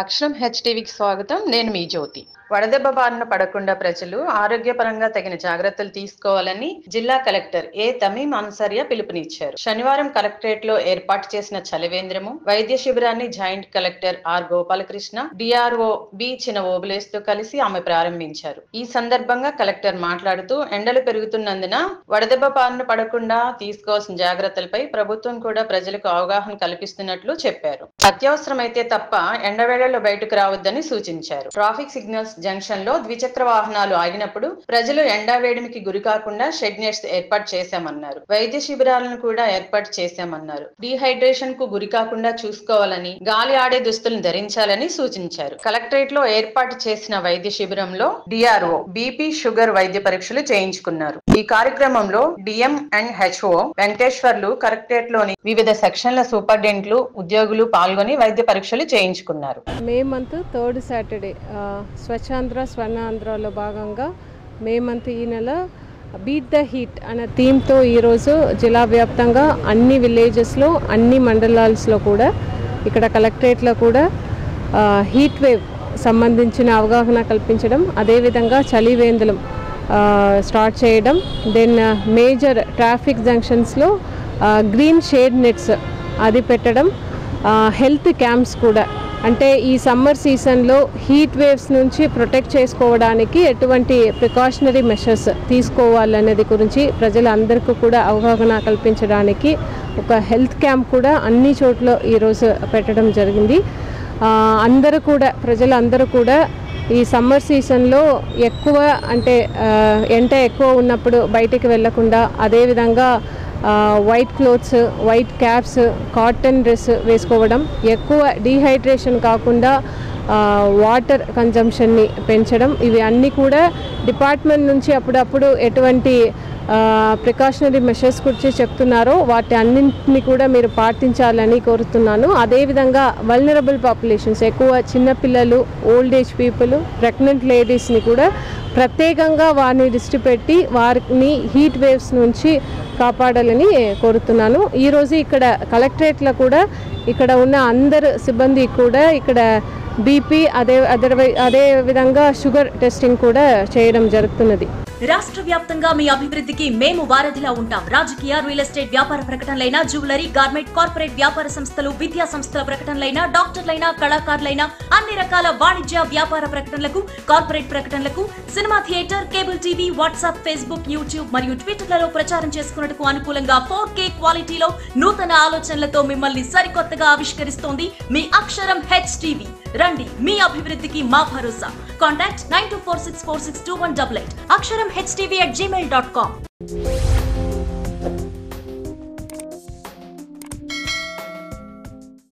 అక్షరం హెచ్టీవీకి స్వాగతం. నేను మీ జ్యోతి. వడదెబ్బ బారిన పడకుండా ప్రజలు ఆరోగ్యపరంగా తగిన జాగ్రత్తలు తీసుకోవాలని జిల్లా కలెక్టర్ ఏ తమీం అన్సారియా పిలుపునిచ్చారు. శనివారం కలెక్టరేట్ లో ఏర్పాటు చేసిన చలివేంద్రము వైద్య శిబిరాన్ని joint collector R Gopalakrishna, DRO B Chinna Obulesu తో కలిసి ఆమె ప్రారంభించారు. ఈ సందర్భంగా కలెక్టర్ మాట్లాడుతూ ఎండలు పెరుగుతున్నందున వడదెబ్బ బారిన పడకుండా తీసుకోవాల్సిన జాగ్రత్తలపై ప్రభుత్వం కూడా ప్రజలకు అవగాహన కల్పిస్తున్నట్లు చెప్పారు. అత్యవసరమైతే తప్ప ఎండవేళల్లో బయటకు రావద్దని సూచించారు. ట్రాఫిక్ సిగ్నల్స్ జంక్షన్ లో ద్విచక్ర వాహనాలు ఆగినప్పుడు ప్రజలు ఎండా వేడిమికి గురి కాకుండా షెడ్ నెట్స్ ఏర్పాటు చేశామన్నారు. వైద్య శిబిరాలను కూడా ఏర్పాటు చేశామన్నారు. డీహైడ్రేషన్ కు గురి కాకుండా చూసుకోవాలని, గాలి ఆడే దుస్తులను ధరించాలని సూచించారు. కలెక్టరేట్ లో ఏర్పాటు చేసిన వైద్య శిబిరంలో డిఆర్ఓ బీపీ, షుగర్ వైద్య పరీక్షలు చేయించుకున్నారు. ఈ కార్యక్రమంలో DM and HO Venkateswarlu, collectorate లోని వివిధ సెక్షన్ల సూపరింటెండెంట్లు, ఉద్యోగులు పాల్గొని వైద్య పరీక్షలు చేయించుకున్నారు. May month 3rd Saturday Swachhandhra స్వర్ణాంధ్రలో భాగంగా మే మంత్ ఈ నెల బీట్ ద హీట్ అనే థీమ్తో ఈరోజు జిల్లా వ్యాప్తంగా అన్ని విలేజెస్లో, అన్ని మండలాల్స్లో కూడా, ఇక్కడ కలెక్టరేట్లో కూడా హీట్ వేవ్ సంబంధించిన అవగాహన కల్పించడం, అదేవిధంగా చలివేంద్రం స్టార్ట్ చేయడం, దెన్ మేజర్ ట్రాఫిక్ జంక్షన్స్లో గ్రీన్ షేడ్ నెట్స్ అది పెట్టడం, హెల్త్ క్యాంప్స్ కూడా, అంటే ఈ సమ్మర్ సీజన్లో హీట్ వేవ్స్ నుంచి ప్రొటెక్ట్ చేసుకోవడానికి ఎటువంటి ప్రికాషనరీ మెషర్స్ తీసుకోవాలనేది గురించి ప్రజలందరికీ కూడా అవగాహన కల్పించడానికి ఒక హెల్త్ క్యాంప్ కూడా అన్ని చోట్ల ఈరోజు పెట్టడం జరిగింది. అందరూ కూడా, ప్రజలందరూ కూడా ఈ సమ్మర్ సీజన్లో ఎక్కువ, అంటే ఎండ ఎక్కువ ఉన్నప్పుడు బయటికి వెళ్లకుండా, అదేవిధంగా white clothes, white caps, cotton dress వేసుకోవడం, ఎక్కువ డీహైడ్రేషన్ కాకుండా వాటర్ కన్జంప్షన్ని పెంచడం, ఇవి అన్నీ కూడా డిపార్ట్మెంట్ నుంచి అప్పుడప్పుడు ఎటువంటి ప్రికాషనరీ మెషర్స్ గురించి చెప్తున్నారో వాటి అన్నింటినీ కూడా మీరు పాటించాలని కోరుతున్నాను. అదేవిధంగా వల్నరబుల్ పాపులేషన్స్, ఎక్కువ చిన్నపిల్లలు, ఓల్డ్ ఏజ్ పీపుల్, ప్రెగ్నెంట్ లేడీస్ని కూడా ప్రత్యేకంగా వారిని దృష్టి పెట్టి వారిని హీట్ వేవ్స్ నుంచి కాపాడాలని కోరుతున్నాను. ఈరోజు ఇక్కడ కలెక్టరేట్లో కూడా ఇక్కడ ఉన్న అందరు సిబ్బంది కూడా ఇక్కడ బీపీ, అదే విధంగా షుగర్ టెస్టింగ్ కూడా చేయడం జరుగుతున్నది. రాష్ట్ర వ్యాప్తంగా మీ అభివృద్ధికి మేము వారధిలా ఉంటాం. రాజకీయ, రియల్ ఎస్టేట్ వ్యాపార ప్రకటనలైన, జ్యువెలరీ, గార్మెంట్, కార్పొరేట్ వ్యాపార సంస్థలు, విద్యా సంస్థల ప్రకటనలైన, డాక్టర్లైన, కళాకారులైన, అన్ని రకాల వాణిజ్య వ్యాపార ప్రకటనలకు, కార్పొరేట్ ప్రకటనలకు, cinema theatre, cable TV, WhatsApp, Facebook, YouTube మరియు ట్విట్టర్లలో ప్రచారం చేసుకున్నట్టుకు అనుకూలంగా 4K క్వాలిటీలో నూతన ఆలోచనలతో మిమ్మల్ని సరికొత్తగా ఆవిష్కరిస్తోంది మీ అక్షరం హెచ్టీవీ. రండి, మీ అభివృద్ధికి మా భరోసా. కాంటాక్ట్ 9246462188 అక్షరం hTV@gmail.com.